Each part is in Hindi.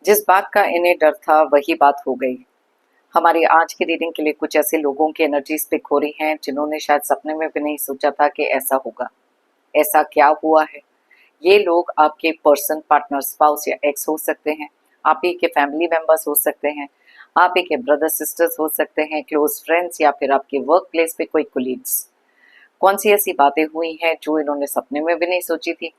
जिस बात का इन्हें डर था वही बात हो गई। हमारी आज की रीडिंग के लिए कुछ ऐसे लोगों की एनर्जीज पिक हो रही हैं जिन्होंने शायद सपने में भी नहीं सोचा था कि ऐसा होगा। ऐसा क्या हुआ है? ये लोग आपके पर्सन, पार्टनर, स्पाउस या एक्स हो सकते हैं। आप ही के फैमिली मेंबर्स हो सकते हैं। आप ही के ब्रदर सिस्टर्स हो सकते हैं, क्लोज फ्रेंड्स, या फिर आपके वर्क प्लेस पे कोई कोलीग्स। कौन सी ऐसी बातें हुई हैं जो इन्होंने सपने में भी नहीं सोची थी?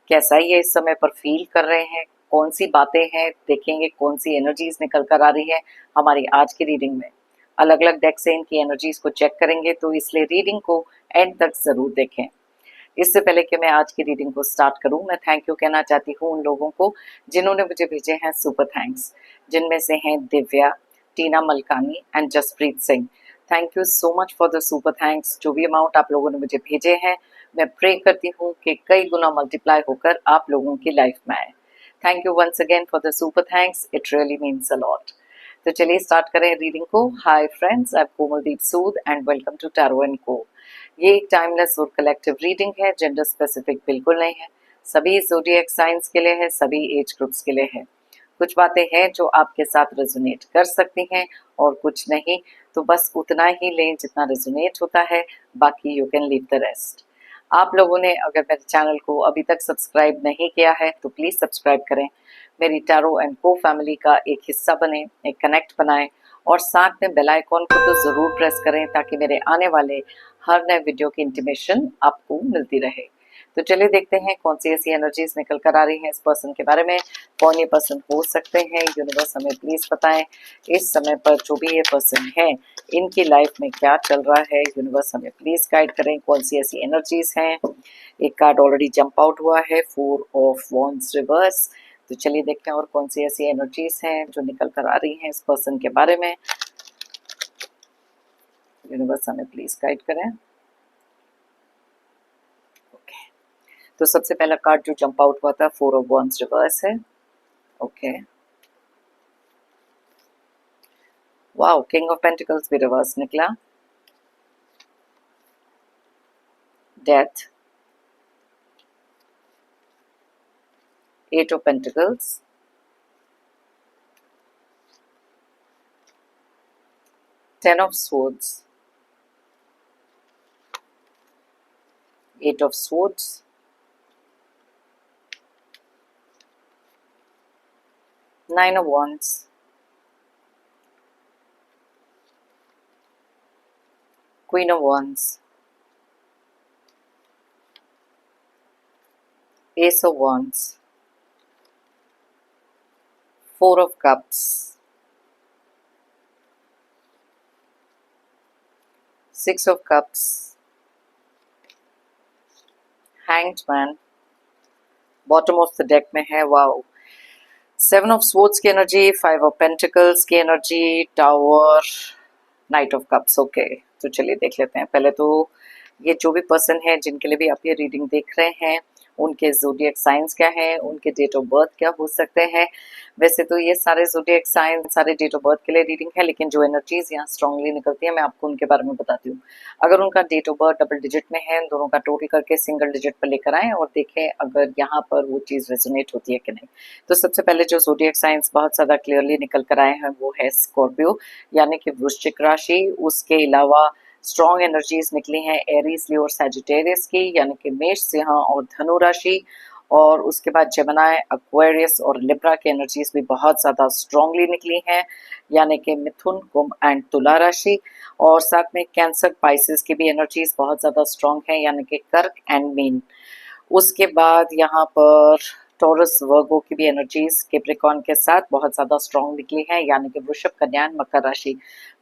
कैसा ये इस समय पर फील कर रहे हैं? कौन सी बातें हैं? देखेंगे कौन सी एनर्जीज निकल कर आ रही है हमारी आज की रीडिंग में। अलग अलग डेक से इनकी एनर्जीज को चेक करेंगे, तो इसलिए रीडिंग को एंड तक जरूर देखें। इससे पहले कि मैं आज की रीडिंग को स्टार्ट करूं, मैं थैंक यू कहना चाहती हूँ उन लोगों को जिन्होंने मुझे भेजे हैं सुपर थैंक्स, जिनमें से हैं Divya, Tina Malkani and Jaspreet Singh. Thank you so much for the super thanks. जो भी अमाउंट आप लोगों ने मुझे भेजे हैं, मैं प्रे करती हूँ कि कई गुना मल्टीप्लाई होकर आप लोगों की लाइफ में आए। Thank you once again for the super thanks, it really means a lot. तो चलिए स्टार्ट करें रीडिंग को। Hi friends, I am Komaldeep Sood and welcome to tarot and co. ये एक टाइमलेस और कलेक्टिव रीडिंग है, जेंडर स्पेसिफिक बिल्कुल नहीं है। सभी ज़ोडिएक साइंस के लिए है, सभी एज ग्रुप्स के लिए है। कुछ बातें हैं जो आपके साथ रेजोनेट कर सकती हैं और कुछ नहीं, तो बस उतना ही लें जितना रेजोनेट होता है, बाकी you can leave the rest. आप लोगों ने अगर मेरे चैनल को अभी तक सब्सक्राइब नहीं किया है तो प्लीज़ सब्सक्राइब करें, मेरी टैरो एंड को फैमिली का एक हिस्सा बने, एक कनेक्ट बनाएं, और साथ में बेल आइकॉन को तो ज़रूर प्रेस करें ताकि मेरे आने वाले हर नए वीडियो की इंटीमेशन आपको मिलती रहे। तो चलिए देखते हैं कौन सी ऐसी एनर्जीज निकल कर आ रही हैं इस पर्सन के बारे में। कौन ये पर्सन हो सकते हैं, यूनिवर्स हमें प्लीज बताएं। इस समय पर जो भी ये पर्सन है, इनकी लाइफ में क्या चल रहा है, यूनिवर्स हमें प्लीज गाइड करें। कौन सी ऐसी एनर्जीज हैं। एक कार्ड ऑलरेडी जंप आउट हुआ है, 4 ऑफ वॉन्ड्स रिवर्स। तो चलिए देखते हैं और कौन सी ऐसी एनर्जीज हैं जो निकल कर आ रही हैं इस पर्सन के बारे में। यूनिवर्स हमें प्लीज गाइड करें। ओके, तो सबसे पहला कार्ड जो जंप आउट हुआ था 4 ऑफ वॉन्ड्स रिवर्स है। Okay, wow, king of pentacles भी रिवर्स निकला। Death, 8 of pentacles, Ten of Swords, 8 of Swords, Nine of Wands, Queen of Wands, Ace of Wands, 4 of Cups, 6 of Cups, Hanged Man, bottom of the deck में है। वाओ, 7 ऑफ Swords की एनर्जी, 5 ऑफ पेंटिकल्स की energy, tower, Knight of Cups। Okay, तो चलिए देख लेते हैं। पहले तो ये जो भी पर्सन है जिनके लिए भी आप ये रीडिंग देख रहे हैं, उनके ज़ोडिएक साइंस क्या है, उनके डेट ऑफ बर्थ क्या हो सकते हैं। वैसे तो ये सारे ज़ोडिएक साइंस, सारे डेट ऑफ बर्थ के लिए रीडिंग है, लेकिन जो एनर्जीज यहाँ स्ट्रांगली निकलती है मैं आपको उनके बारे में बताती हूँ। अगर उनका date of birth double digit में है, दोनों का टोटल करके सिंगल डिजिट पर लेकर आएँ और देखें अगर यहाँ पर वो चीज़ रेजोनेट होती है कि नहीं। तो सबसे पहले जो ज़ोडिएक साइंस बहुत ज़्यादा क्लियरली निकल कर आए हैं वो है स्कॉर्पियो, यानी कि वृश्चिक राशि। उसके अलावा स्ट्रॉन्ग एनर्जीज निकली हैं एरीज, लियो और सैजिटेरियस की, यानी कि मेष, सिंह और धनु राशि। और उसके बाद जेमिनी, एक्वेरियस और लिब्रा की एनर्जीज भी बहुत ज़्यादा स्ट्रांगली निकली हैं, यानी कि मिथुन, कुंभ एंड तुला राशि। और साथ में कैंसर, पाइसेस की भी एनर्जीज बहुत ज़्यादा स्ट्रांग हैं, यानी कि कर्क एंड मीन। उसके बाद यहाँ पर टॉरस, वर्गो की भी एनर्जीज कैप्रिकॉर्न के साथ बहुत ज़्यादा स्ट्रॉन्ग निकली है, यानी कि वृषभ, कन्या, मकर राशि।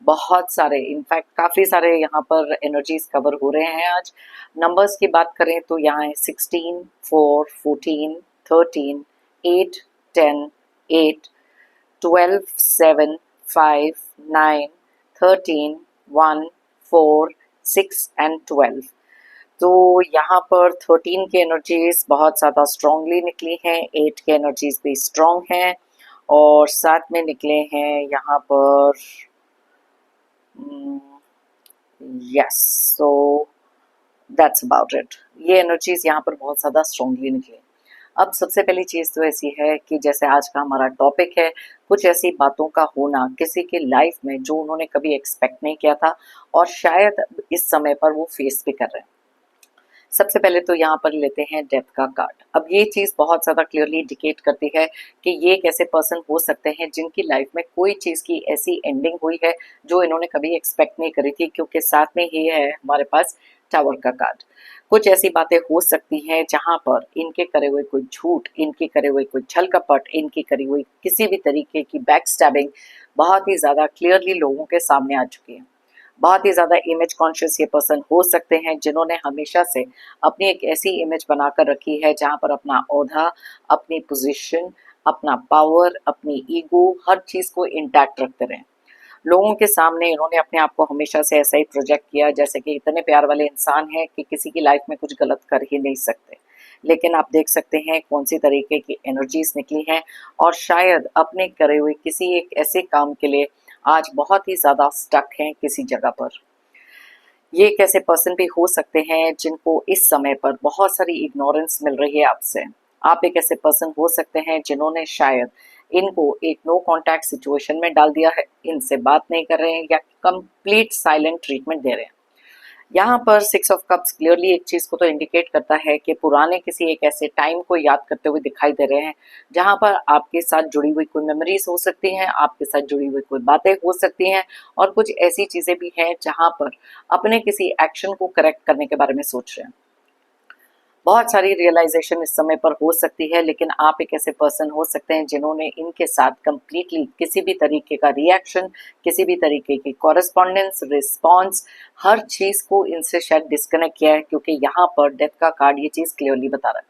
बहुत सारे, इनफैक्ट काफ़ी सारे यहाँ पर एनर्जीज कवर हो रहे हैं आज। नंबर्स की बात करें तो यहाँ है 16, 4, 14, 13, 8, 10, 8, 12, 7, 5, 9, 13, 1, 4, 6 एंड 12। तो यहाँ पर 13 की एनर्जीज बहुत ज़्यादा स्ट्रांगली निकली हैं, 8 की एनर्जीज भी स्ट्रांग हैं, और साथ में निकले हैं यहाँ पर yes, so that's about it. ये एनर्जीज यहाँ पर बहुत ज़्यादा स्ट्रांगली निकली। अब सबसे पहली चीज़ तो ऐसी है कि जैसे आज का हमारा टॉपिक है, कुछ ऐसी बातों का होना किसी की लाइफ में जो उन्होंने कभी एक्सपेक्ट नहीं किया था और शायद इस समय पर वो फेस भी कर रहे हैं। सबसे पहले तो यहाँ पर लेते हैं डेथ का कार्ड। अब ये चीज़ बहुत ज़्यादा क्लियरली इंडिकेट करती है कि ये एक ऐसे पर्सन हो सकते हैं जिनकी लाइफ में कोई चीज़ की ऐसी एंडिंग हुई है जो इन्होंने कभी एक्सपेक्ट नहीं करी थी, क्योंकि साथ में ही है हमारे पास टावर का कार्ड। कुछ ऐसी बातें हो सकती हैं जहाँ पर इनके करे हुए कोई झूठ, इनके करे हुए कोई छल कपट, इनकी करी हुई किसी भी तरीके की बैक स्टैबिंग बहुत ही ज़्यादा क्लियरली लोगों के सामने आ चुकी है। बहुत ही ज़्यादा इमेज कॉन्शियस ये पर्सन हो सकते हैं जिन्होंने हमेशा से अपनी एक ऐसी इमेज बनाकर रखी है जहाँ पर अपना ओहदा, अपनी पोजीशन, अपना पावर, अपनी ईगो, हर चीज़ को इंटैक्ट रखते रहे। लोगों के सामने इन्होंने अपने आप को हमेशा से ऐसा ही प्रोजेक्ट किया जैसे कि इतने प्यार वाले इंसान हैं कि किसी की लाइफ में कुछ गलत कर ही नहीं सकते। लेकिन आप देख सकते हैं कौन सी तरीके की एनर्जीज निकली हैं और शायद अपने करे हुए किसी एक ऐसे काम के लिए आज बहुत ही ज़्यादा स्टक हैं किसी जगह पर। ये एक ऐसे पर्सन भी हो सकते हैं जिनको इस समय पर बहुत सारी इग्नोरेंस मिल रही है आपसे। आप एक ऐसे पर्सन हो सकते हैं जिन्होंने शायद इनको एक नो कांटेक्ट सिचुएशन में डाल दिया है, इनसे बात नहीं कर रहे हैं या कंप्लीट साइलेंट ट्रीटमेंट दे रहे हैं। यहाँ पर सिक्स ऑफ कप्स क्लियरली एक चीज़ को तो इंडिकेट करता है कि पुराने किसी एक ऐसे टाइम को याद करते हुए दिखाई दे रहे हैं जहाँ पर आपके साथ जुड़ी हुई कोई मेमोरीज हो सकती हैं, आपके साथ जुड़ी हुई कोई बातें हो सकती हैं और कुछ ऐसी चीज़ें भी हैं जहाँ पर अपने किसी एक्शन को करेक्ट करने के बारे में सोच रहे हैं। बहुत सारी रियलाइजेशन इस समय पर हो सकती है, लेकिन आप एक ऐसे पर्सन हो सकते हैं जिन्होंने इनके साथ कंप्लीटली किसी भी तरीके का रिएक्शन, किसी भी तरीके की कॉरेस्पॉन्डेंस, रिस्पॉन्स, हर चीज़ को इनसे शायद डिस्कनेक्ट किया है, क्योंकि यहाँ पर डेथ का कार्ड ये चीज़ क्लियरली बता रहा है।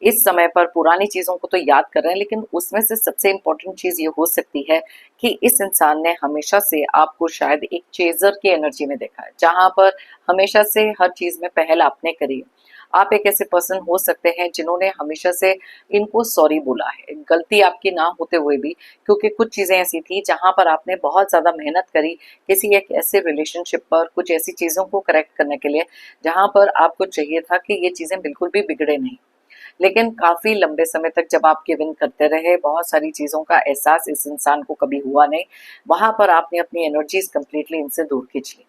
इस समय पर पुरानी चीज़ों को तो याद कर रहे हैं, लेकिन उसमें से सबसे इम्पोर्टेंट चीज़ ये हो सकती है कि इस इंसान ने हमेशा से आपको शायद एक चेज़र की एनर्जी में देखा है, जहाँ पर हमेशा से हर चीज़ में पहल आपने करी है। आप एक ऐसे पर्सन हो सकते हैं जिन्होंने हमेशा से इनको सॉरी बोला है, गलती आपकी ना होते हुए भी, क्योंकि कुछ चीज़ें ऐसी थी जहाँ पर आपने बहुत ज़्यादा मेहनत करी किसी एक ऐसे रिलेशनशिप पर, कुछ ऐसी चीज़ों को करेक्ट करने के लिए जहाँ पर आपको चाहिए था कि ये चीज़ें बिल्कुल भी बिगड़े नहीं। लेकिन काफ़ी लंबे समय तक जब आप गिव इन करते रहे, बहुत सारी चीज़ों का एहसास इस इंसान को कभी हुआ नहीं, वहाँ पर आपने अपनी एनर्जीज कंप्लीटली इनसे दूर खींच ली।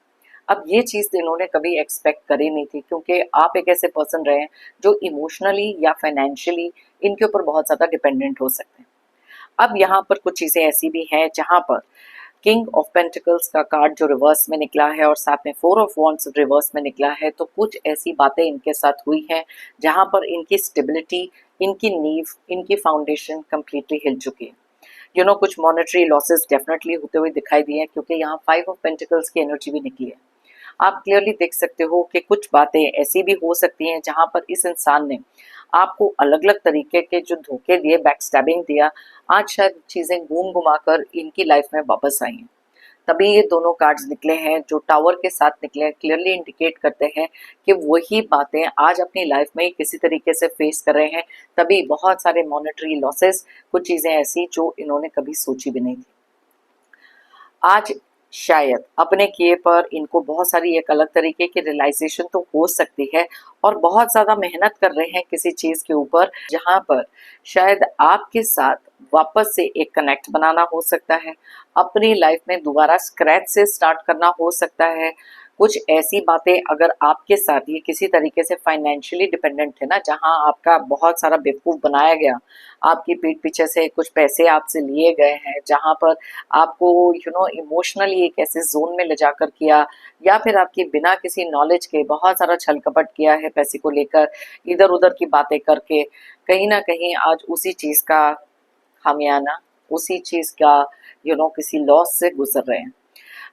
अब ये चीज़ इन्होंने कभी एक्सपेक्ट करी नहीं थी, क्योंकि आप एक ऐसे पर्सन रहे हैं जो इमोशनली या फाइनेंशियली इनके ऊपर बहुत ज़्यादा डिपेंडेंट हो सकते हैं। अब यहाँ पर कुछ चीज़ें ऐसी भी हैं जहाँ पर किंग ऑफ पेंटिकल्स का कार्ड जो रिवर्स में निकला है और साथ में फोर ऑफ वॉन्ड्स रिवर्स में निकला है, तो कुछ ऐसी बातें इनके साथ हुई हैं जहां पर इनकी स्टेबिलिटी, इनकी नींव, इनकी फाउंडेशन कंप्लीटली हिल चुकी है। कुछ मॉनेटरी लॉसेस डेफिनेटली होते हुए दिखाई दिए हैं, क्योंकि यहाँ फाइव ऑफ पेंटिकल्स की एनर्जी भी निकली है। आप क्लियरली देख सकते हो कि कुछ बातें ऐसी भी हो सकती हैं जहां पर इस इंसान ने आपको अलग अलग तरीके के जो धोखे दिए, बैक स्टैबिंग दिया, आज शायद चीज़ें घूम घुमा कर इनकी लाइफ में वापस आई हैं। तभी ये दोनों कार्ड्स निकले हैं जो टावर के साथ निकले हैं, क्लियरली इंडिकेट करते हैं कि वही बातें आज अपनी लाइफ में किसी तरीके से फेस कर रहे हैं। तभी बहुत सारे मॉनेटरी लॉसेस, कुछ चीज़ें ऐसी जो इन्होंने कभी सोची भी नहीं थी, आज शायद अपने किए पर इनको बहुत सारी एक अलग तरीके की रियलाइजेशन तो हो सकती है और बहुत ज़्यादा मेहनत कर रहे हैं किसी चीज़ के ऊपर, जहाँ पर शायद आपके साथ वापस से एक कनेक्ट बनाना हो सकता है, अपनी लाइफ में दोबारा स्क्रैच से स्टार्ट करना हो सकता है। कुछ ऐसी बातें अगर आपके साथ ये किसी तरीके से फाइनेंशियली डिपेंडेंट थे ना, जहाँ आपका बहुत सारा बेवकूफ़ बनाया गया, आपकी पीठ पीछे से कुछ पैसे आपसे लिए गए हैं, जहाँ पर आपको इमोशनली एक ऐसे जोन में ले जाकर किया, या फिर आपकी बिना किसी नॉलेज के बहुत सारा छल कपट किया है पैसे को लेकर, इधर उधर की बातें करके कहीं ना कहीं आज उसी चीज़ का खामियाना, उसी चीज़ का किसी लॉस से गुजर रहे हैं।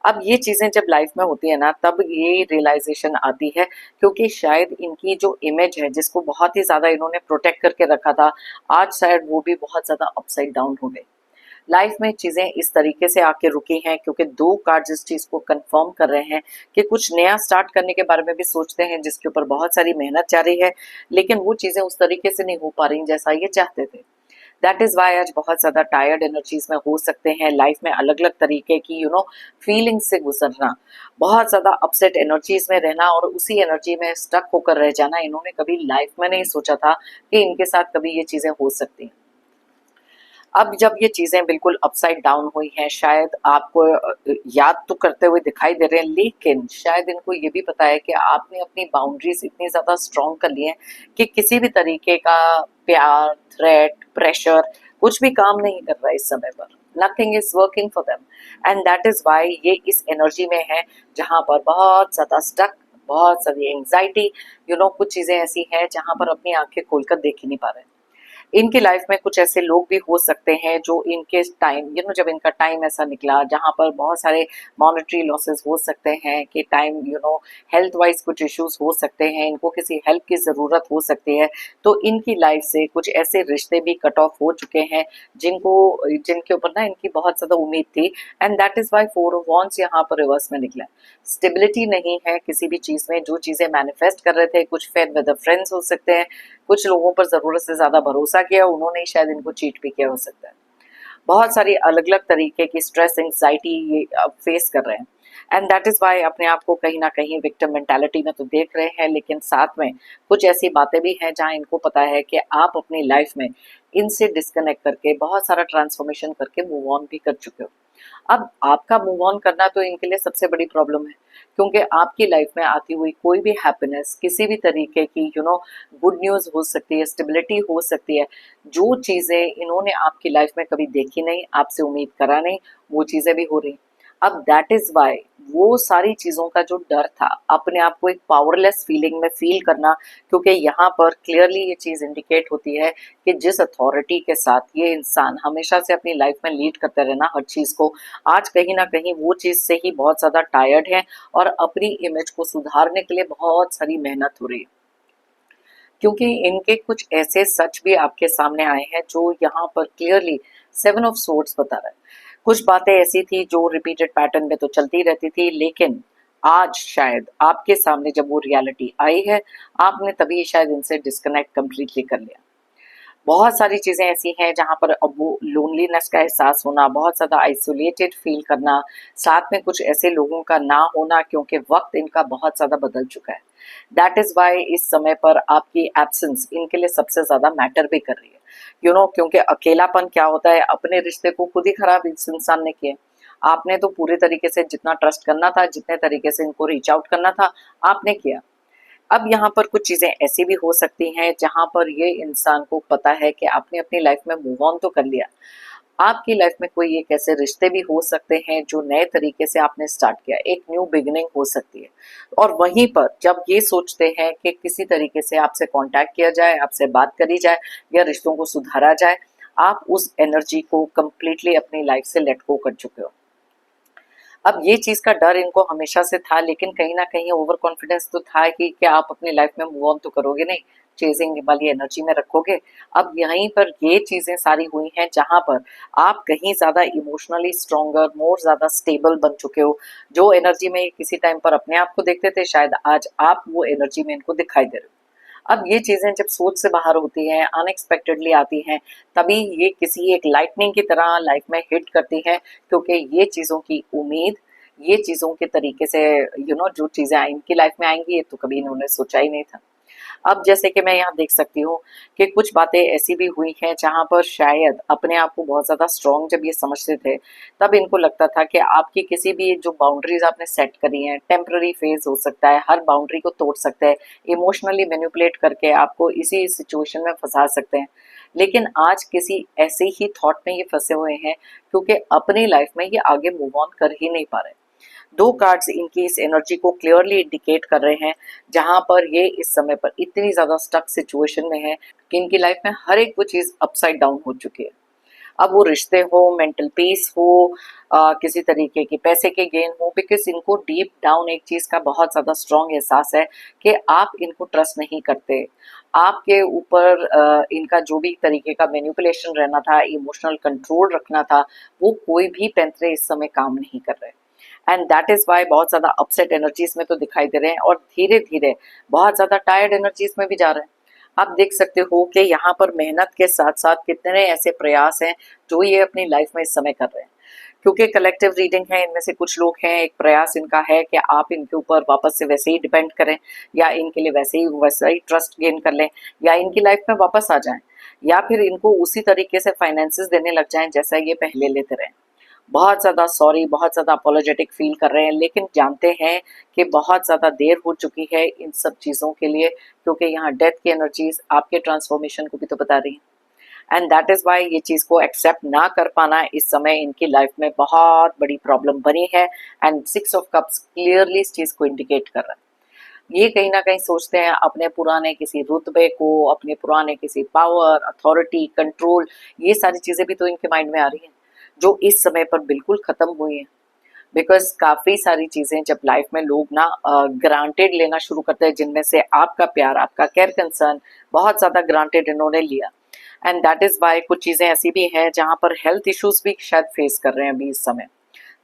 अब ये चीज़ें जब लाइफ में होती है ना, तब ये रियलाइजेशन आती है, क्योंकि शायद इनकी जो इमेज है जिसको बहुत ही ज़्यादा इन्होंने प्रोटेक्ट करके रखा था, आज शायद वो भी बहुत ज़्यादा अपसाइड डाउन हो गई। लाइफ में चीज़ें इस तरीके से आके रुकी हैं क्योंकि दो कार्ड्स इस चीज़ को कंफर्म कर रहे हैं कि कुछ नया स्टार्ट करने के बारे में भी सोचते हैं, जिसके ऊपर बहुत सारी मेहनत जारी है, लेकिन वो चीज़ें उस तरीके से नहीं हो पा रही जैसा ये चाहते थे। दैट इज वाई आज बहुत ज्यादा टायर्ड एनर्जीज में हो सकते हैं, लाइफ में अलग अलग तरीके की फीलिंग्स से गुजरना, बहुत ज्यादा अपसेट एनर्जीज में रहना और उसी एनर्जी में स्टक होकर रह जाना। इन्होंने कभी लाइफ में नहीं सोचा था कि इनके साथ कभी ये चीजें हो सकती हैं। अब जब ये चीजें बिल्कुल अपसाइड डाउन हुई हैं, शायद आपको याद तो करते हुए दिखाई दे रहे हैं, लेकिन शायद इनको ये भी पता है कि आपने अपनी बाउंड्रीज इतनी ज्यादा स्ट्रॉन्ग कर ली हैं कि किसी भी तरीके का प्यार, थ्रेट, प्रेशर कुछ भी काम नहीं कर रहा है इस समय पर। Nothing is working for them and that is why ये इस एनर्जी में है जहां पर बहुत ज्यादा स्टक, बहुत सारी एंग्जाइटी, कुछ चीजें ऐसी हैं जहां पर अपनी आंखें खोलकर देख ही नहीं पा रहे। इनकी लाइफ में कुछ ऐसे लोग भी हो सकते हैं जो इनके टाइम जब इनका टाइम ऐसा निकला जहां पर बहुत सारे मॉनेटरी लॉसेस हो सकते हैं कि टाइम हेल्थ वाइज कुछ इश्यूज हो सकते हैं, इनको किसी हेल्प की जरूरत हो सकती है, तो इनकी लाइफ से कुछ ऐसे रिश्ते भी कट ऑफ हो चुके हैं जिनके ऊपर ना इनकी बहुत ज्यादा उम्मीद थी and that is why 4 of wands यहाँ पर रिवर्स में निकला। स्टेबिलिटी नहीं है किसी भी चीज में, जो चीजें मैनिफेस्ट कर रहे थे, कुछ फेयर वेदर फ्रेंड्स हो सकते हैं, कुछ लोगों पर जरूरत से ज्यादा भरोसा किया, उन्होंने ही शायद इनको चीट भी किया हो सकता है। बहुत सारी अलग अलग तरीके की स्ट्रेस, एंग्जाइटी ये फेस कर रहे हैं एंड दैट इज वाई अपने आप को कहीं ना कहीं विक्टिम मेंटालिटी में तो देख रहे हैं, लेकिन साथ में कुछ ऐसी बातें भी हैं जहां इनको पता है कि आप अपनी लाइफ में इनसे डिस्कनेक्ट करके बहुत सारा ट्रांसफॉर्मेशन करके मूव ऑन भी कर चुके हो। अब आपका मूव ऑन करना तो इनके लिए सबसे बड़ी प्रॉब्लम है, क्योंकि आपकी लाइफ में आती हुई कोई भी हैप्पीनेस, किसी भी तरीके की गुड न्यूज हो सकती है, स्टेबिलिटी हो सकती है, जो चीजें इन्होंने आपकी लाइफ में कभी देखी नहीं, आपसे उम्मीद करा नहीं, वो चीजें भी हो रही। अब दैट इज वाई वो सारी चीजों का जो डर था, अपने आप को एक पावरलेस फीलिंग में फील करना, क्योंकि यहाँ पर क्लियरली ये चीज इंडिकेट होती है कि जिस अथॉरिटी के साथ ये इंसान हमेशा से अपनी लाइफ में लीड करते रहना हर चीज को, आज कहीं ना कहीं वो चीज से ही बहुत ज्यादा टायर्ड है और अपनी इमेज को सुधारने के लिए बहुत सारी मेहनत हो रही है। क्योंकि इनके कुछ ऐसे सच भी आपके सामने आए हैं जो यहाँ पर क्लियरली 7 ऑफ सोर्ड्स बता रहा है। कुछ बातें ऐसी थी जो रिपीटेड पैटर्न में तो चलती रहती थी, लेकिन आज शायद आपके सामने जब वो रियलिटी आई है, आपने तभी शायद इनसे डिस्कनेक्ट कंप्लीटली कर लिया। बहुत सारी चीजें ऐसी हैं जहां पर अब वो लोनलीनेस का एहसास होना, बहुत ज्यादा आइसोलेटेड फील करना, साथ में कुछ ऐसे लोगों का ना होना, क्योंकि वक्त इनका बहुत ज्यादा बदल चुका है। दैट इज वाई इस समय पर आपकी एब्सेंस इनके लिए सबसे ज्यादा मैटर भी कर रही है। क्योंकि अकेलापन क्या होता है, अपने रिश्ते को खुद ही खराब इस इंसान ने किया। आपने तो पूरे तरीके से जितना ट्रस्ट करना था, जितने तरीके से इनको रीच आउट करना था, आपने किया। अब यहाँ पर कुछ चीजें ऐसी भी हो सकती हैं जहां पर ये इंसान को पता है कि आपने अपनी लाइफ में मूव ऑन तो कर लिया, आपकी लाइफ में कोई एक ऐसे रिश्ते भी हो सकते हैं जो नए तरीके से आपने स्टार्ट किया, एक न्यू बिगिनिंग हो सकती है। और वहीं पर जब ये सोचते हैं कि किसी तरीके से आपसे कांटेक्ट किया जाए, आपसे बात करी जाए या रिश्तों को सुधारा जाए, आप उस एनर्जी को कंप्लीटली अपनी लाइफ से लेट गो कर चुके हो। अब ये चीज का डर इनको हमेशा से था, लेकिन कहीं ना कहीं ओवर कॉन्फिडेंस तो था कि क्या आप अपनी लाइफ में मूव ऑन तो करोगे नहीं, चेजिंग वाली एनर्जी में रखोगे। अब यहीं पर ये चीजें सारी हुई हैं जहां पर आप कहीं ज्यादा इमोशनली स्ट्रोंगर, मोर ज्यादा स्टेबल बन चुके हो। जो एनर्जी में किसी टाइम पर अपने आप को देखते थे, शायद आज आप वो एनर्जी में इनको दिखाई दे रहे हो। अब ये चीजें जब सोच से बाहर होती हैं, अनएक्सपेक्टेडली आती हैं, तभी ये किसी एक लाइटनिंग की तरह लाइफ में हिट करती हैं, क्योंकि ये चीजों की उम्मीद, ये चीजों के तरीके से जो चीजें इनकी लाइफ में आएंगी, ये तो कभी इन्होंने सोचा ही नहीं था। अब जैसे कि मैं यहाँ देख सकती हूँ कि कुछ बातें ऐसी भी हुई हैं जहां पर शायद अपने आप को बहुत ज्यादा स्ट्रॉन्ग जब ये समझते थे, तब इनको लगता था कि आपकी किसी भी जो बाउंड्रीज आपने सेट करी हैं, टेम्पररी फेज हो सकता है, हर बाउंड्री को तोड़ सकते हैं, इमोशनली मैनिपुलेट करके आपको इसी सिचुएशन में फंसा सकते हैं। लेकिन आज किसी ऐसे ही थॉट में ये फंसे हुए हैं, क्योंकि अपनी लाइफ में ये आगे मूव ऑन कर ही नहीं पा रहे। दो कार्ड्स इनकी इस एनर्जी को क्लियरली इंडिकेट कर रहे हैं, जहां पर ये इस समय पर इतनी ज्यादा स्टक सिचुएशन में है कि इनकी लाइफ में हर एक वो चीज अपसाइड डाउन हो चुकी है। अब वो रिश्ते हो, मेंटल पीस हो, किसी तरीके के पैसे के गेन हो, बिकॉज इनको डीप डाउन एक चीज का बहुत ज्यादा स्ट्रॉन्ग एहसास है कि आप इनको ट्रस्ट नहीं करते। आपके ऊपर इनका जो भी तरीके का मैनिपुलेशन रहना था, इमोशनल कंट्रोल रखना था, वो कोई भी पैंतरे इस समय काम नहीं कर रहे। एंड दैट इज वाई बहुत ज्यादा अपसेट एनर्जीज में तो दिखाई दे रहे हैं और धीरे धीरे बहुत ज्यादा टायर्ड एनर्जीज में भी जा रहे हैं। आप देख सकते हो कि यहाँ पर मेहनत के साथ साथ कितने ऐसे प्रयास हैं जो ये अपनी लाइफ में इस समय कर रहे हैं। क्योंकि कलेक्टिव रीडिंग है, इनमें से कुछ लोग हैं, एक प्रयास इनका है कि आप इनके ऊपर वापस से वैसे ही डिपेंड करें, या इनके लिए वैसा ही ट्रस्ट गेन कर लें, या इनकी लाइफ में वापस आ जाएं, या फिर इनको उसी तरीके से फाइनेंसेस देने लग जाएं जैसा ये पहले लेते रहे। बहुत ज़्यादा सॉरी, बहुत ज़्यादा अपोलोजेटिक फील कर रहे हैं, लेकिन जानते हैं कि बहुत ज़्यादा देर हो चुकी है इन सब चीज़ों के लिए, क्योंकि यहाँ डेथ की एनर्जीज आपके ट्रांसफॉर्मेशन को भी तो बता रही हैं। एंड दैट इज़ वाई ये चीज़ को एक्सेप्ट ना कर पाना इस समय इनकी लाइफ में बहुत बड़ी प्रॉब्लम बनी है। एंड 6 ऑफ कप्स क्लियरली इस चीज़ को इंडिकेट कर रहा है। ये कहीं ना कहीं सोचते हैं अपने पुराने किसी रुतबे को, अपने पुराने किसी पावर, अथॉरिटी, कंट्रोल, ये सारी चीज़ें भी तो इनके माइंड में आ रही हैं, जो इस समय पर बिल्कुल खत्म हुई हैं। बिकॉज काफ़ी सारी चीज़ें जब लाइफ में लोग ना ग्रांटेड लेना शुरू करते हैं, जिनमें से आपका प्यार, आपका केयर, कंसर्न बहुत ज़्यादा ग्रांटेड इन्होंने लिया। एंड दैट इज़ वाई कुछ चीज़ें ऐसी भी हैं जहाँ पर हेल्थ इश्यूज भी शायद फेस कर रहे हैं अभी इस समय।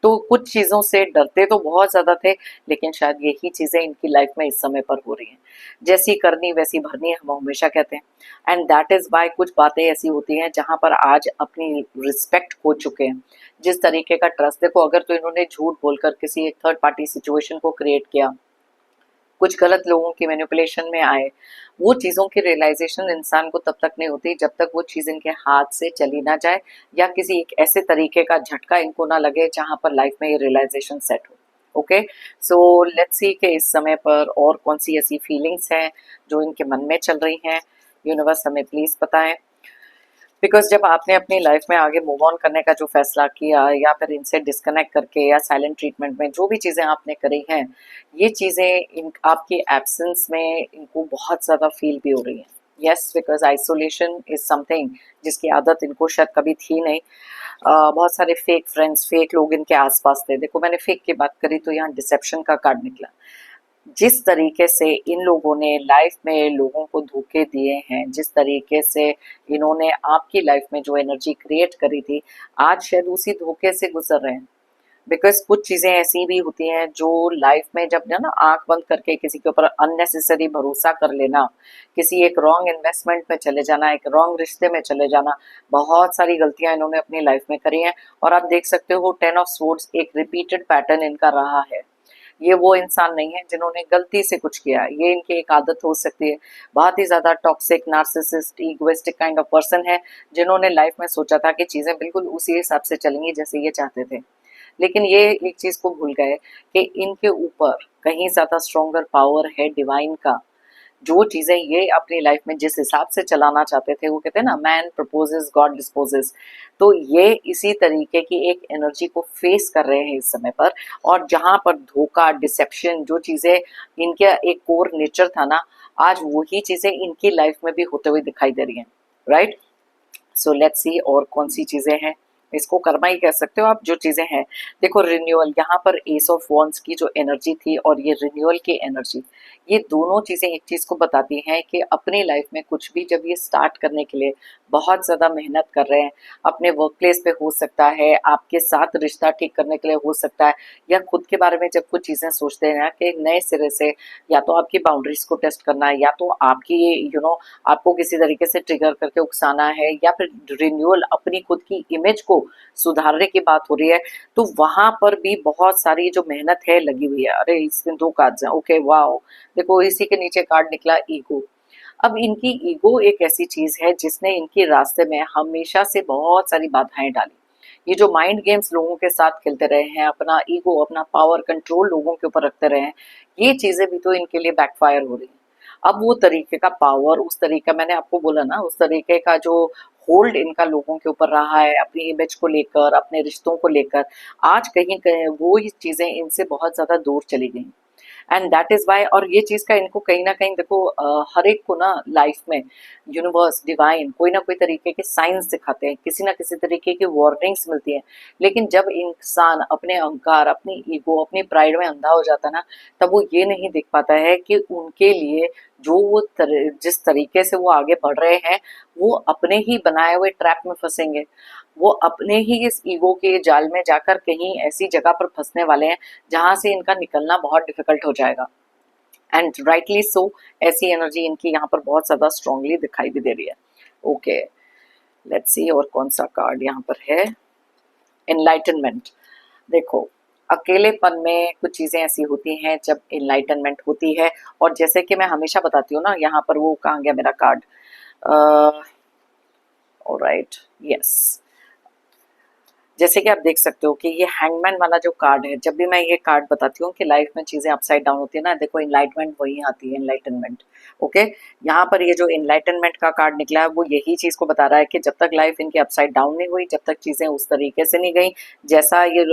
तो कुछ चीज़ों से डरते तो बहुत ज़्यादा थे, लेकिन शायद यही चीज़ें इनकी लाइफ में इस समय पर हो रही हैं। जैसी करनी वैसी भरनी, हम हमेशा कहते हैं। एंड दैट इज़ वाई कुछ बातें ऐसी होती हैं जहाँ पर आज अपनी रिस्पेक्ट खो चुके हैं। जिस तरीके का ट्रस्ट, देखो अगर तो इन्होंने झूठ बोलकर किसी एक थर्ड पार्टी सिचुएशन को क्रिएट किया, कुछ गलत लोगों की मैनिपुलेशन में आए, वो चीज़ों की रियलाइजेशन इंसान को तब तक नहीं होती जब तक वो चीज़ इनके हाथ से चली ना जाए, या किसी एक ऐसे तरीके का झटका इनको ना लगे जहाँ पर लाइफ में ये रियलाइजेशन सेट हो। ओके, सो लेट्स सी कि इस समय पर और कौन सी ऐसी फीलिंग्स हैं जो इनके मन में चल रही हैं। यूनिवर्स हमें प्लीज़ बताएं। बिकॉज जब आपने अपनी लाइफ में आगे मूव ऑन करने का जो फैसला किया, या फिर इनसे डिस्कनेक्ट करके, या साइलेंट ट्रीटमेंट में जो भी चीज़ें आपने करी हैं, ये चीज़ें इन आपकी एब्सेंस में इनको बहुत ज़्यादा फील भी हो रही हैं। Yes, because isolation is something जिसकी आदत इनको शायद कभी थी नहीं। बहुत सारे फेक फ्रेंड्स, फेक लोग इनके आसपास थे। देखो मैंने फेक की बात करी तो यहाँ डिसेप्शन का कार्ड निकला। जिस तरीके से इन लोगों ने लाइफ में लोगों को धोखे दिए हैं, जिस तरीके से इन्होंने आपकी लाइफ में जो एनर्जी क्रिएट करी थी, आज शायद उसी धोखे से गुजर रहे हैं। बिकॉज कुछ चीज़ें ऐसी भी होती हैं जो लाइफ में जब ना आंख बंद करके किसी के ऊपर अननेसेसरी भरोसा कर लेना, किसी एक रॉन्ग इन्वेस्टमेंट में चले जाना, एक रॉन्ग रिश्ते में चले जाना, बहुत सारी गलतियां इन्होंने अपनी लाइफ में करी हैं। और आप देख सकते हो 10 ऑफ स्वॉर्ड्स एक रिपीटेड पैटर्न इनका रहा है। ये वो इंसान नहीं है जिन्होंने गलती से कुछ किया, ये इनकी एक आदत हो सकती है। बहुत ही ज़्यादा toxic, narcissist, egoistic kind of person है, जिन्होंने लाइफ में सोचा था कि चीज़ें बिल्कुल उसी हिसाब से चलेंगी जैसे ये चाहते थे। लेकिन ये एक चीज़ को भूल गए कि इनके ऊपर कहीं ज़्यादा स्ट्रॉन्गर पावर है डिवाइन का। जो चीज़ें ये अपनी लाइफ में जिस हिसाब से चलाना चाहते थे, वो कहते हैं ना, मैन प्रपोजेस गॉड डिस्पोजेस। तो ये इसी तरीके की एक एनर्जी को फेस कर रहे हैं इस समय पर। और जहाँ पर धोखा, डिसेप्शन, जो चीज़ें इनके एक कोर नेचर था ना, आज वही चीज़ें इनकी लाइफ में भी होते हुए दिखाई दे रही हैं। राइट, सो लेट्स सी और कौन सी चीज़ें हैं। इसको कर्मा ही कह सकते हो आप, जो चीज़ें हैं। देखो रिन्यूअल, यहाँ पर एस ऑफ वॉन्ड्स की जो एनर्जी थी और ये रिन्यूअल की एनर्जी, ये दोनों चीज़ें एक चीज़ को बताती हैं कि अपनी लाइफ में कुछ भी जब ये स्टार्ट करने के लिए बहुत ज़्यादा मेहनत कर रहे हैं, अपने वर्क प्लेस पे हो सकता है, आपके साथ रिश्ता ठीक करने के लिए हो सकता है, या खुद के बारे में जब कुछ चीज़ें सोचते हैं ना कि नए सिरे से, या तो आपकी बाउंड्रीज को टेस्ट करना है, या तो आपकी आपको किसी तरीके से ट्रिगर करके उकसाना है, या फिर रिन्यूअल, अपनी खुद की इमेज को सुधारने की बात हो रही है, तो वहां पर भी बहुत सारी जो मेहनत है लगी हुई है। अरे इसमें 2 कार्ड्स हैं, ओके वाओ। देखो इसी के नीचे कार्ड निकला ईगो। अब इनकी ईगो एक ऐसी चीज है जिसने इनके रास्ते में हमेशा से बहुत सारी बाधाएं डाली। ये जो माइंड गेम्स लोगों के साथ खेलते रहे हैं, अपना ईगो, अपना पावर, कंट्रोल लोगों के ऊपर रखते रहे हैं, ये चीजें भी तो इनके लिए बैकफायर हो रही हैं। अब वो तरीके का पावर, उस तरीका, मैंने आपको बोला ना, उस तरीके का जो होल्ड इनका लोगों के ऊपर रहा है अपनी इमेज को लेकर, अपने रिश्तों को लेकर, आज कहीं कहीं वो ही चीजें इनसे बहुत ज्यादा दूर चली गई। एंड दैट इज वाई, और ये चीज का इनको कहीं ना कहीं देखो, हर एक को ना लाइफ में यूनिवर्स, डिवाइन कोई ना कोई तरीके के साइंस दिखाते हैं, किसी ना किसी तरीके की वार्निंग्स मिलती हैं। लेकिन जब इंसान अपने अहंकार, अपनी ईगो, अपनी प्राइड में अंधा हो जाता है ना, तब वो ये नहीं देख पाता है कि उनके लिए जो जिस तरीके से वो आगे बढ़ रहे हैं, वो अपने ही बनाए हुए ट्रैप में फंसेंगे। वो अपने ही इस ईगो के जाल में जाकर कहीं ऐसी जगह पर फंसने वाले हैं जहां से इनका निकलना बहुत डिफिकल्ट हो जाएगा। एंड राइटली सो, ऐसी एनर्जी इनकी यहाँ पर बहुत ज्यादा स्ट्रांगली दिखाई भी दे रही है। ओके, लेट्स सी और कौन सा कार्ड यहाँ पर है। एनलाइटनमेंट। देखो, अकेलेपन में कुछ चीजें ऐसी होती हैं जब एनलाइटनमेंट होती है, और जैसे कि मैं हमेशा बताती हूँ ना, यहाँ पर वो कहाँ गया मेरा कार्ड, ऑलराइट, यस, जैसे कि आप देख सकते हो कि ये हैंगमैन वाला जो कार्ड है, जब भी मैं ये कार्ड बताती हूँ कि लाइफ में चीजें अपसाइड डाउन होती है ना, देखो इनलाइटमेंट वही आती है, इनलाइटनमेंट। ओके, यहाँ पर ये जो इनलाइटनमेंट का कार्ड निकला है वो यही चीज को बता रहा है कि जब तक लाइफ इनकी अपसाइड डाउन नहीं हुई, जब तक चीजें उस तरीके से नहीं गई जैसा ये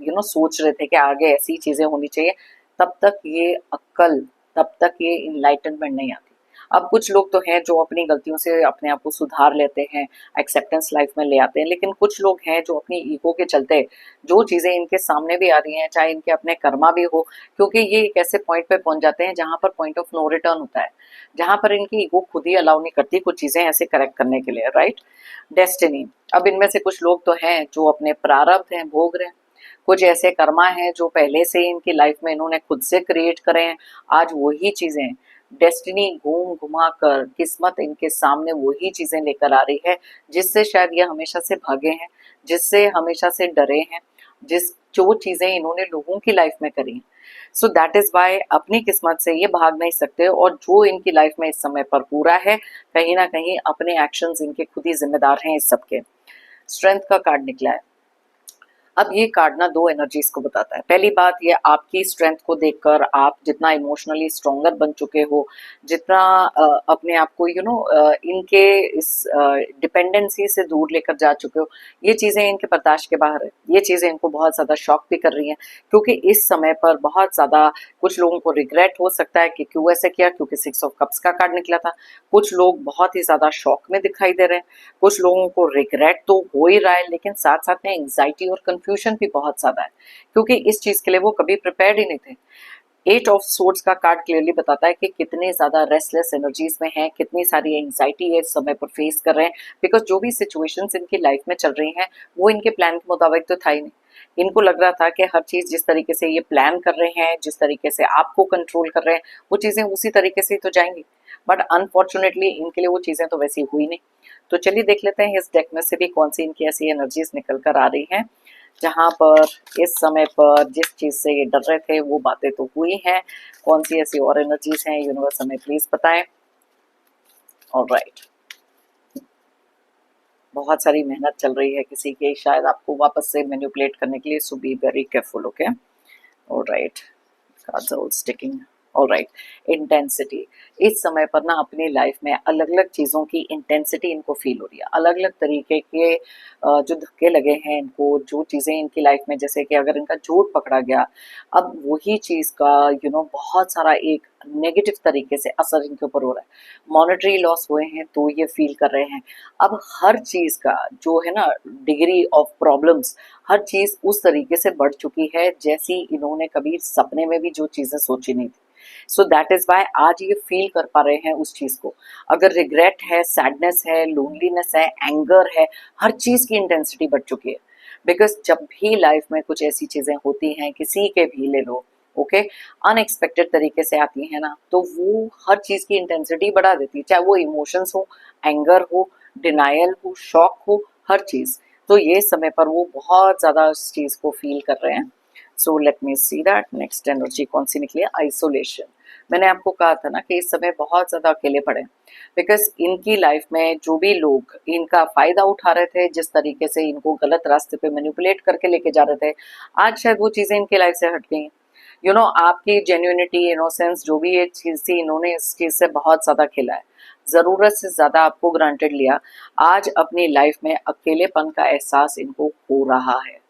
सोच रहे थे कि आगे ऐसी चीजें होनी चाहिए, तब तक ये अक्ल, तब तक ये इनलाइटनमेंट नहीं आती। अब कुछ लोग तो हैं जो अपनी गलतियों से अपने आप को सुधार लेते हैं, एक्सेप्टेंस लाइफ में ले आते हैं, लेकिन कुछ लोग हैं जो अपनी ईगो के चलते जो चीजें इनके सामने भी आ रही हैं, चाहे इनके अपने कर्मा भी हो, क्योंकि ये एक ऐसे पॉइंट पे पहुंच जाते हैं जहां पर पॉइंट ऑफ नो रिटर्न होता है, जहां पर इनकी ईगो खुद ही अलाउ नहीं करती कुछ चीजें ऐसे करेक्ट करने के लिए, राइट। डेस्टिनी। अब इनमें से कुछ लोग तो हैं जो अपने प्रारब्ध हैं भोग रहे हैं, कुछ ऐसे कर्मा हैं जो पहले से इनकी लाइफ में इन्होंने खुद से क्रिएट करे हैं, आज वही चीजें, डेस्टिनी घूम घुमा कर किस्मत इनके सामने वही चीजें लेकर आ रही है जिससे शायद ये हमेशा से भागे हैं, जिससे हमेशा से डरे हैं, जो चीजें इन्होंने लोगों की लाइफ में करी हैं। सो दैट इज वाई अपनी किस्मत से ये भाग नहीं सकते, और जो इनकी लाइफ में इस समय पर पूरा है, कहीं ना कहीं अपने एक्शंस इनके खुद ही जिम्मेदार हैं इस सबके। स्ट्रेंथ का कार्ड निकला है। अब ये कार्ड ना दो एनर्जीज को बताता है। पहली बात, ये आपकी स्ट्रेंथ को देखकर आप जितना इमोशनली स्ट्रोंगर बन चुके हो, जितना अपने आप को इनके इस डिपेंडेंसी से दूर लेकर जा चुके हो, ये चीजें इनके बर्दाश्त के बाहर है। ये चीजें इनको बहुत ज्यादा शॉक भी कर रही हैं, क्योंकि इस समय पर बहुत ज्यादा कुछ लोगों को रिग्रेट हो सकता है कि क्यों ऐसे किया, क्योंकि 6 ऑफ कप्स का कार्ड निकला था। कुछ लोग बहुत ही ज्यादा शॉक में दिखाई दे रहे हैं, कुछ लोगों को रिग्रेट तो हो ही रहा है, लेकिन साथ साथ में एंग्जाइटी और कंफ्यूजन भी बहुत ज्यादा है, क्योंकि इस चीज के लिए वो कभी प्रिपेयर्ड ही नहीं थे। 8 ऑफ सोर्ड्स का कार्ड क्लियरली बताता है कि कितने ज्यादा रेस्टलेस एनर्जीज में हैं, कितनी सारी एंग्जाइटी है इस समय पर फेस कर रहे हैं, बिकॉज जो भी सिचुएशंस इनकी लाइफ में चल रही हैं वो इनके प्लान के मुताबिक तो था ही नहीं। इनको लग रहा था कि हर चीज जिस तरीके से ये प्लान कर रहे हैं, जिस तरीके से आपको कंट्रोल कर रहे हैं, वो चीजें उसी तरीके से ही तो जाएंगी, बट अनफॉर्चुनेटली इनके लिए वो चीजें तो वैसी हुई नहीं। तो चलिए देख लेते हैं इस डेक में से भी कौन सी इनकी ऐसी एनर्जीज निकल कर आ रही हैं जहां पर इस समय पर जिस चीज से ये डर रहे थे वो बातें तो हुई हैं, कौन सी ऐसी और एनर्जीज हैं यूनिवर्स हमें प्लीज बताएं। ऑलराइट, बहुत सारी मेहनत चल रही है किसी की शायद आपको वापस से मैनिपुलेट करने के लिए, so be very careful. Okay, alright, cards are sticking. Alright, intensity. इस समय पर ना अपनी लाइफ में अलग अलग चीज़ों की इंटेंसिटी इनको फील हो रही है, अलग अलग तरीके के जो धक्के लगे हैं इनको, जो चीज़ें इनकी लाइफ में, जैसे कि अगर इनका चोट पकड़ा गया, अब वही चीज़ का बहुत सारा एक नेगेटिव तरीके से असर इनके ऊपर हो रहा है। मॉनेटरी लॉस हुए हैं तो ये फील कर रहे हैं। अब हर चीज़ का जो है ना डिग्री ऑफ प्रॉब्लम्स, हर चीज़ उस तरीके से बढ़ चुकी है जैसी इन्होंने कभी सपने में भी जो चीज़ें सोची नहीं थी। सो दैट इज वाई आज ये फील कर पा रहे हैं उस चीज को। अगर रिग्रेट है, सैडनेस है, लोनलीनेस है, एंगर है, हर चीज की इंटेंसिटी बढ़ चुकी है। बिकॉज जब भी लाइफ में कुछ ऐसी चीजें होती हैं, किसी के भी ले लो, ओके, अनएक्सपेक्टेड तरीके से आती है ना, तो वो हर चीज की इंटेंसिटी बढ़ा देती है, चाहे वो इमोशंस हो, एंगर हो, डिनायल हो, शॉक हो, हर चीज। तो ये समय पर वो बहुत ज्यादा उस चीज को फील कर रहे हैं। So let me see that next energy कौन सी निकली है। आइसोलेशन। मैंने आपको कहा था ना कि इस समय बहुत ज्यादा अकेले पड़े, बिकॉज इनकी लाइफ में जो भी लोग इनका फायदा उठा रहे थे, जिस तरीके से इनको गलत रास्ते पे मैनिपुलेट करके लेके जा रहे थे, आज शायद वो चीजें इनकी लाइफ से हट गई। आपकी जेन्युइनिटी, इनोसेंस, जो भी एक चीज थी, इन्होंने इस चीज से बहुत ज्यादा खेला है, जरूरत से ज्यादा आपको ग्रांटेड लिया। आज अपनी लाइफ में अकेलेपन का एहसास इनको हो रहा है।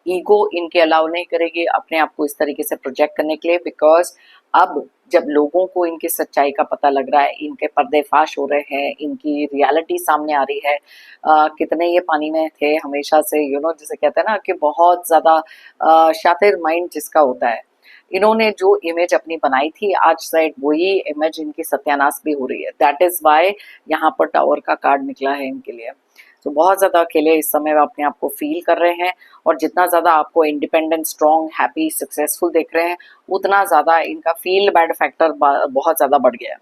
ईगो इनके अलाउ नहीं करेगी अपने आप को इस तरीके से प्रोजेक्ट करने के लिए, बिकॉज अब जब लोगों को इनकी सच्चाई का पता लग रहा है, इनके पर्देफाश हो रहे हैं, इनकी रियलिटी सामने आ रही है, कितने ये पानी में थे हमेशा से, जिसे कहते हैं ना कि बहुत ज्यादा शातिर माइंड जिसका होता है, इन्होंने जो इमेज अपनी बनाई थी आज शायद वही इमेज इनकी सत्यानाश भी हो रही है। दैट इज वाई यहाँ पर टावर का कार्ड निकला है इनके लिए। तो बहुत ज़्यादा अकेले इस समय अपने आप को फील कर रहे हैं, और जितना ज़्यादा आपको इंडिपेंडेंट, स्ट्रॉन्ग, हैप्पी, सक्सेसफुल देख रहे हैं, उतना ज़्यादा इनका फील बैड फैक्टर बहुत ज़्यादा बढ़ गया है।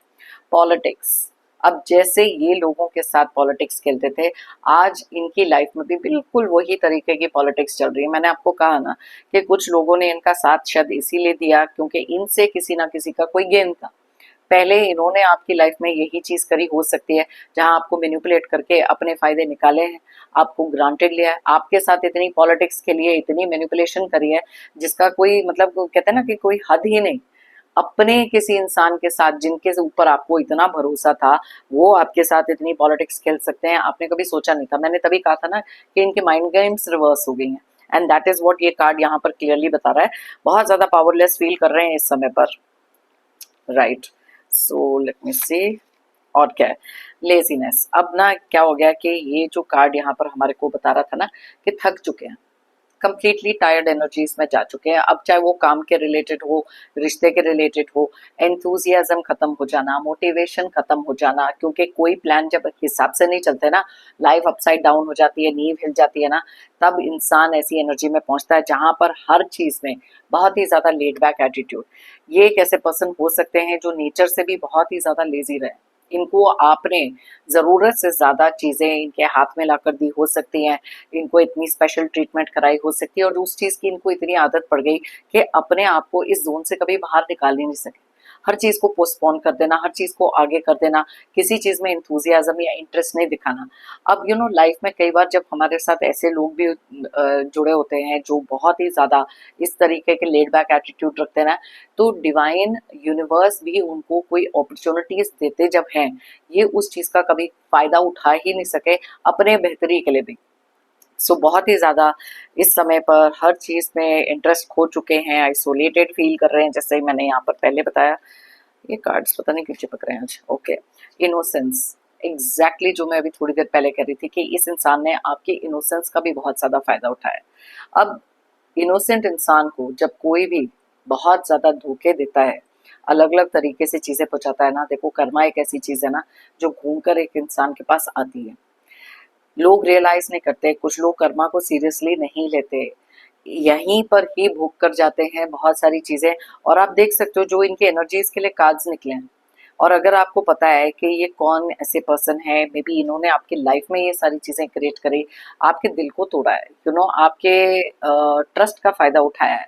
पॉलिटिक्स, अब जैसे ये लोगों के साथ पॉलिटिक्स खेलते थे, आज इनकी लाइफ में भी बिल्कुल वही तरीके की पॉलिटिक्स चल रही है। मैंने आपको कहा ना कि कुछ लोगों ने इनका साथ शायद इसीलिए दिया क्योंकि इनसे किसी ना किसी का कोई गेन था। पहले इन्होंने आपकी लाइफ में यही चीज करी हो सकती है, जहां आपको मैनिपुलेट करके अपने फायदे निकाले हैं, आपको ग्रांटेड लिया है, आपके साथ इतनी पॉलिटिक्स के लिए इतनी मैनिपुलेशन करी है जिसका कोई मतलब, कहते हैं ना कि कोई हद ही नहीं। अपने किसी इंसान के साथ जिनके ऊपर आपको इतना भरोसा था, वो आपके साथ इतनी पॉलिटिक्स खेल सकते हैं, आपने कभी सोचा नहीं था। मैंने तभी कहा था ना कि इनकी माइंड गेम्स रिवर्स हो गई हैं, एंड दैट इज व्हाट ये कार्ड यहाँ पर क्लियरली बता रहा है। बहुत ज्यादा पावरलेस फील कर रहे हैं इस समय पर, राइट। सो लेट मी सी, और क्या है, लेजीनेस। अब ना क्या हो गया कि ये जो कार्ड यहाँ पर हमारे को बता रहा था ना कि थक चुके हैं, कंप्लीटली टायर्ड एनर्जीज में जा चुके हैं। अब चाहे वो काम के रिलेटेड हो, रिश्ते के रिलेटेड हो, एंथुजियाज्म खत्म हो जाना, मोटिवेशन खत्म हो जाना, क्योंकि कोई प्लान जब हिसाब से नहीं चलते ना, लाइफ अपसाइड डाउन हो जाती है, नींव हिल जाती है ना, तब इंसान ऐसी एनर्जी में पहुंचता है जहां पर हर चीज में बहुत ही ज्यादा लेड बैक एटीट्यूड। ये एक ऐसे पर्सन हो सकते हैं जो नेचर से भी बहुत ही ज्यादा लेजी रहे। इनको आपने जरूरत से ज्यादा चीजें इनके हाथ में लाकर दी हो सकती हैं, इनको इतनी स्पेशल ट्रीटमेंट कराई हो सकती है, और उस चीज की इनको इतनी आदत पड़ गई कि अपने आप को इस जोन से कभी बाहर निकाल ही नहीं सके। हर चीज को पोस्टपोन कर देना, हर चीज को आगे कर देना, किसी चीज में इंथुजियाज्म या इंटरेस्ट नहीं दिखाना। अब लाइफ में कई बार जब हमारे साथ ऐसे लोग भी जुड़े होते हैं जो बहुत ही ज्यादा इस तरीके के लेड बैक एटीट्यूड रखते हैं ना, तो डिवाइन यूनिवर्स भी उनको कोई अपॉर्चुनिटीज देते जब हैं, ये उस चीज का कभी फायदा उठा ही नहीं सके अपने बेहतरी के लिए भी। सो बहुत ही ज़्यादा इस समय पर हर चीज़ में इंटरेस्ट खो चुके हैं, आइसोलेटेड फील कर रहे हैं, जैसे मैंने यहाँ पर पहले बताया। ये कार्ड्स पता नहीं क्यों चिपक रहे हैं आज। ओके, इनोसेंस, एग्जैक्टली जो मैं अभी थोड़ी देर पहले कह रही थी कि इस इंसान ने आपकी इनोसेंस का भी बहुत ज़्यादा फायदा उठाया। अब इनोसेंट इंसान को जब कोई भी बहुत ज़्यादा धोखे देता है, अलग अलग तरीके से चीज़ें पहुंचाता है ना, देखो कर्मा एक ऐसी चीज़ है ना जो घूम कर एक इंसान के पास आती है। लोग रियलाइज नहीं करते, कुछ लोग कर्मा को सीरियसली नहीं लेते, यहीं पर ही भोग कर जाते हैं बहुत सारी चीजें। और आप देख सकते हो जो इनके एनर्जीज के लिए कार्ड्स निकले हैं, और अगर आपको पता है कि ये कौन ऐसे पर्सन है, मे बी इन्होंने आपकी लाइफ में ये सारी चीजें क्रिएट करी, आपके दिल को तोड़ा है, आपके ट्रस्ट का फायदा उठाया है,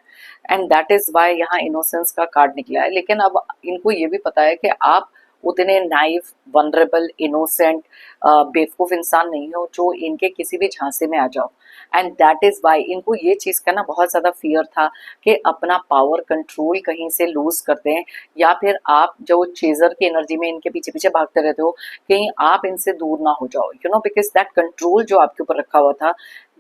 एंड दैट इज वाई यहाँ इनोसेंस का कार्ड निकला है। लेकिन अब इनको ये भी पता है कि आप उतने नाइव, वनरेबल, इनोसेंट, बेवकूफ इंसान नहीं हो जो इनके किसी भी झांसे में आ जाओ, एंड दैट इज वाई इनको ये चीज का ना बहुत ज्यादा फियर था कि अपना पावर कंट्रोल कहीं से लूज करते हैं, या फिर आप जो चेजर की एनर्जी में इनके पीछे पीछे भागते रहते हो, कहीं आप इनसे दूर ना हो जाओ, बिकॉज दैट कंट्रोल जो आपके ऊपर रखा हुआ था,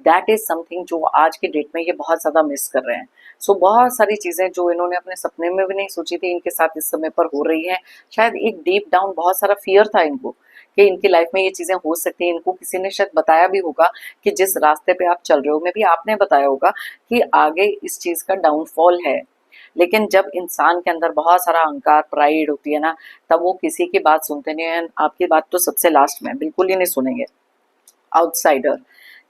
दैट इज समथिंग जो आज के डेट में ये बहुत ज्यादा मिस कर रहे हैं। सो बहुत सारी चीजें जो इन्होंने अपने सपने में भी नहीं सोची थी इनके साथ इस समय पर हो रही हैं। शायद एक डीप डाउन बहुत सारा फियर था इनको कि इनकी लाइफ में ये चीजें हो सकती हैं। इनको किसी ने शायद बताया भी होगा कि जिस रास्ते पे आप चल रहे हो, में भी आपने बताया होगा कि आगे इस चीज का डाउनफॉल है। लेकिन जब इंसान के अंदर बहुत सारा अहंकार, प्राइड होती है ना, तब वो किसी की बात सुनते नहीं है। आपकी बात तो सबसे लास्ट में, बिल्कुल ही नहीं सुनेंगे। आउटसाइडर,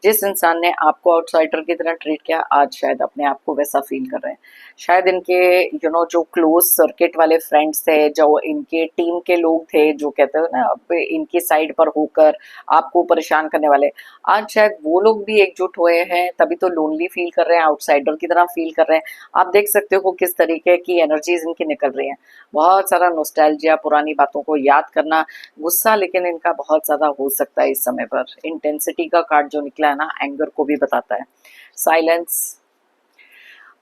जिस इंसान ने आपको आउटसाइडर की तरह ट्रीट किया, आज शायद अपने आप को वैसा फील कर रहे हैं। शायद इनके जो क्लोज सर्किट वाले फ्रेंड्स थे, जो इनके टीम के लोग थे, जो कहते हैं ना अब इनकी साइड पर होकर आपको परेशान करने वाले, आज शायद वो लोग भी एकजुट हुए हैं, तभी तो लोनली फील कर रहे हैं, आउटसाइडर की तरह फील कर रहे हैं। आप देख सकते हो किस तरीके की एनर्जीज इनकी निकल रही हैं। बहुत सारा नोस्टैल्जिया, पुरानी बातों को याद करना, गुस्सा लेकिन इनका बहुत ज्यादा हो सकता है इस समय पर। इंटेंसिटी का कार्ड जो निकला है ना, एंगर को भी बताता है। साइलेंस,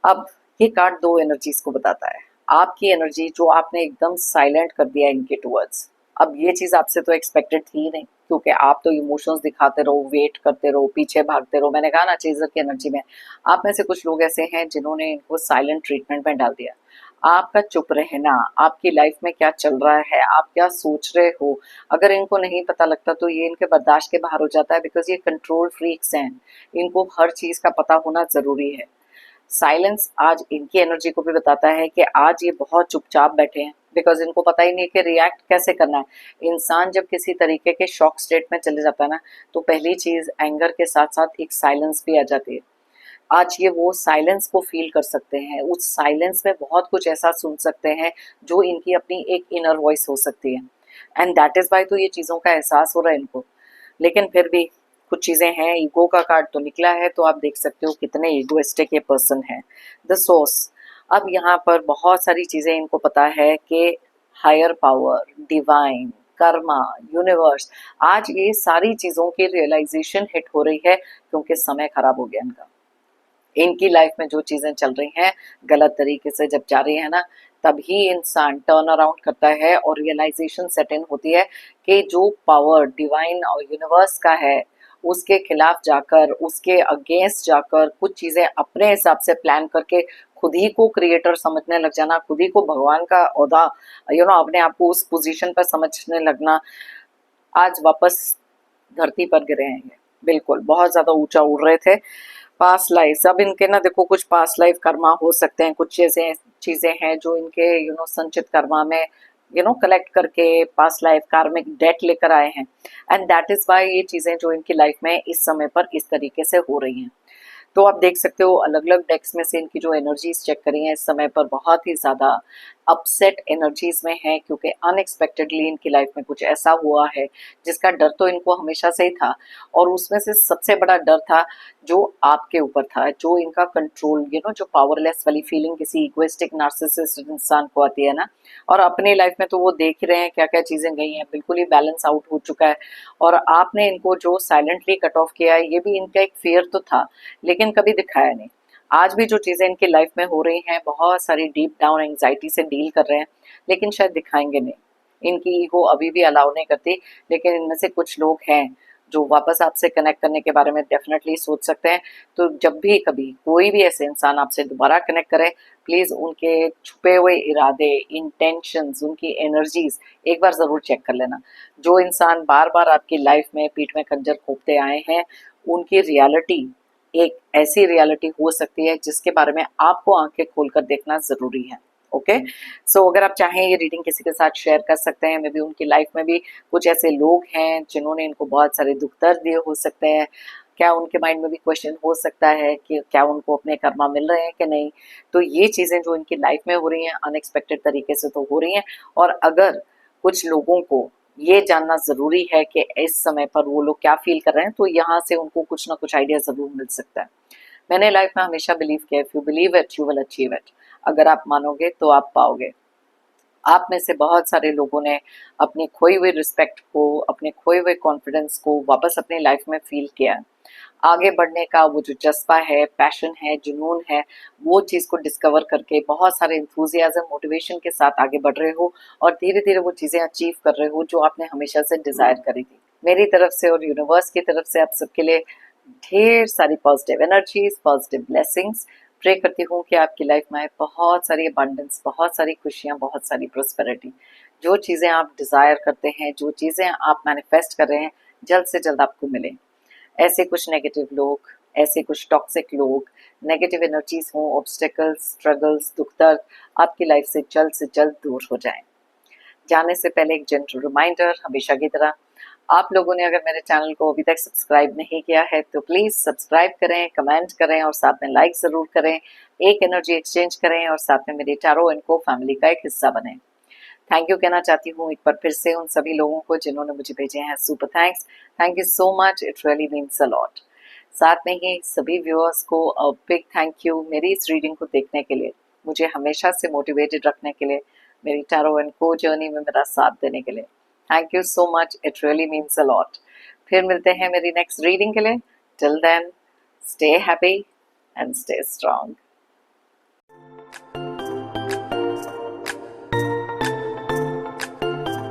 अब ये कार्ड दो एनर्जीज को बताता है। आपकी एनर्जी जो आपने एकदम साइलेंट कर दिया इनके टुवर्ड्स, अब ये चीज आपसे तो एक्सपेक्टेड थी ही नहीं, क्योंकि आप तो इमोशंस दिखाते रहो, वेट करते रहो, पीछे भागते रहो। मैंने कहा ना चेजर की एनर्जी में आप में से कुछ लोग ऐसे हैं जिन्होंने इनको साइलेंट ट्रीटमेंट में डाल दिया। आपका चुप रहना, आपकी लाइफ में क्या चल रहा है, आप क्या सोच रहे हो, अगर इनको नहीं पता लगता तो ये इनके बर्दाश्त के बाहर हो जाता है, बिकॉज ये कंट्रोल फ्रीक्स हैं, इनको हर चीज का पता होना जरूरी है। साइलेंस आज इनकी एनर्जी को भी बताता है कि आज ये बहुत चुपचाप बैठे हैं, बिकॉज इनको पता ही नहीं कि रिएक्ट कैसे करना है। इंसान जब किसी तरीके के शॉक स्टेट में चले जाता है ना, तो पहली चीज एंगर के साथ साथ एक साइलेंस भी आ जाती है। आज ये वो साइलेंस को फील कर सकते हैं, उस साइलेंस में बहुत कुछ ऐसा सुन सकते हैं जो इनकी अपनी एक इनर वॉइस हो सकती है, एंड दैट इज वाई तो ये चीज़ों का एहसास हो रहा है इनको। लेकिन फिर भी कुछ चीज़ें हैं, ईगो का कार्ड तो निकला है, तो आप देख सकते हो कितने ईगोइस्टिक ये पर्सन है। द सोर्स, अब यहाँ पर बहुत सारी चीज़ें इनको पता है कि higher power, divine, karma, universe, आज ये सारी चीज़ों की रियलाइजेशन हिट हो रही है, क्योंकि समय खराब हो गया इनका। इनकी लाइफ में जो चीज़ें चल रही हैं गलत तरीके से जब जा रही है ना, तभी इंसान टर्न अराउंड करता है और रियलाइजेशन सेट इन होती है कि जो पावर डिवाइन और यूनिवर्स का है, उसके खिलाफ जाकर, उसके अगेंस्ट जाकर कुछ चीज़ें अपने हिसाब से प्लान करके खुद ही को क्रिएटर समझने लग जाना, खुद ही को भगवान का ओहदा अपने आप को उस पोजीशन पर समझने लगना, आज वापस धरती पर गिरे हैं ये। बिल्कुल बहुत ज़्यादा ऊंचा उड़ रहे थे। पास्ट लाइफ, अब इनके ना देखो कुछ पास्ट लाइफ कर्मा हो सकते हैं, कुछ ऐसे चीजें हैं जो इनके संचित कर्मा में कलेक्ट करके पास्ट लाइफ कार्मिक डेट लेकर आए हैं, एंड दैट इज वाई ये चीजें जो इनकी लाइफ में इस समय पर इस तरीके से हो रही हैं। तो आप देख सकते हो अलग अलग डेक्स में से इनकी जो एनर्जीज चेक करी हैं इस समय पर बहुत ही ज़्यादा अपसेट एनर्जीज में है, क्योंकि अनएक्सपेक्टेडली इनकी लाइफ में कुछ ऐसा हुआ है जिसका डर तो इनको हमेशा से ही था, और उसमें से सबसे बड़ा डर था जो आपके ऊपर था, जो इनका कंट्रोल, जो पावरलेस वाली फीलिंग किसी इगोइस्टिक नार्सिसिस्ट इंसान को आती है ना। और अपनी लाइफ में तो वो देख ही रहे हैं क्या क्या चीज़ें गई हैं, बिल्कुल ही बैलेंस आउट हो चुका है, और आपने इनको जो साइलेंटली कट ऑफ किया है ये भी इनका एक फियर तो था, लेकिन कभी दिखाया नहीं। आज भी जो चीज़ें इनकी लाइफ में हो रही हैं, बहुत सारी डीप डाउन एंग्जाइटी से डील कर रहे हैं, लेकिन शायद दिखाएंगे नहीं, इनकी ईगो अभी भी अलाउ नहीं करती। लेकिन इनमें से कुछ लोग हैं जो वापस आपसे कनेक्ट करने के बारे में डेफिनेटली सोच सकते हैं। तो जब भी कभी कोई भी ऐसे इंसान आपसे दोबारा कनेक्ट करे, प्लीज़ उनके छुपे हुए इरादे, इंटेंशंस, उनकी एनर्जीज एक बार ज़रूर चेक कर लेना। जो इंसान बार बार आपकी लाइफ में पीठ में खंजर खोपते आए हैं, उनकी रियलिटी एक ऐसी रियलिटी हो सकती है जिसके बारे में आपको आंखें खोलकर देखना ज़रूरी है। ओके, सो अगर आप चाहें ये रीडिंग किसी के साथ शेयर कर सकते हैं, मे बी उनकी लाइफ में भी कुछ ऐसे लोग हैं जिन्होंने इनको बहुत सारे दुख दर्द दिए हो सकते हैं। क्या उनके माइंड में भी क्वेश्चन हो सकता है कि क्या उनको अपने कर्मा मिल रहे हैं कि नहीं। तो ये चीज़ें जो इनकी लाइफ में हो रही हैं अनएक्सपेक्टेड तरीके से तो हो रही हैं, और अगर कुछ लोगों को ये जानना ज़रूरी है कि इस समय पर वो लोग क्या फील कर रहे हैं, तो यहाँ से उनको कुछ ना कुछ आइडिया ज़रूर मिल सकता है। मैंने लाइफ में हमेशा बिलीव किया, if you believe it you will achieve it. अगर आप मानोगे तो आप पाओगे। आप में से बहुत सारे लोगों ने अपनी खोई हुई रिस्पेक्ट को, अपने खोए हुए कॉन्फिडेंस को वापस अपनी लाइफ में फील किया है। आगे बढ़ने का वो जो जज्बा है, पैशन है, जुनून है, वो चीज़ को डिस्कवर करके बहुत सारे इंथुजियाज्म, मोटिवेशन के साथ आगे बढ़ रहे हो, और धीरे धीरे वो चीज़ें अचीव कर रहे हो जो आपने हमेशा से डिज़ायर करी थी। मेरी तरफ से और यूनिवर्स की तरफ से आप सबके लिए ढेर सारी positive energies, positive blessings. Pray करती हूँ कि आपकी लाइफ में बहुत सारी अबंडेंस, बहुत सारी खुशियाँ, बहुत सारी प्रोस्पेरिटी। जो चीज़ें आप डिज़ायर करते हैं, जो चीज़ें आप मैनिफेस्ट कर रहे हैं, जल्द से जल्द आपको मिलें। ऐसे कुछ नेगेटिव लोग, ऐसे कुछ टॉक्सिक लोग, नेगेटिव एनर्जीज हों, ऑब्स्टेकल्स, स्ट्रगल्स, दुख दर्द आपकी लाइफ से जल्द दूर हो जाएं। जाने से पहले एक जेंटल रिमाइंडर, हमेशा की तरह आप लोगों ने अगर मेरे चैनल को अभी तक सब्सक्राइब नहीं किया है तो प्लीज़ सब्सक्राइब करें, कमेंट करें और साथ में लाइक ज़रूर करें। एक एनर्जी एक्सचेंज करें और साथ में मेरे टैरो एंड को फैमिली का एक हिस्सा बने। थैंक यू कहना चाहती हूँ एक बार फिर से उन सभी लोगों को जिन्होंने मुझे भेजे हैं super thanks. Thank you so much, it really means a lot. साथ में ही सभी व्यूअर्स को अ बिग थैंक यू मेरी इस रीडिंग को देखने के लिए, मुझे हमेशा से मोटिवेटेड रखने के लिए, मेरी टैरो एंड को जर्नी में मेरा साथ देने के लिए। Thank you so much, it really means a lot. फिर मिलते हैं मेरी नेक्स्ट रीडिंग के लिए। Till then, stay happy and stay strong.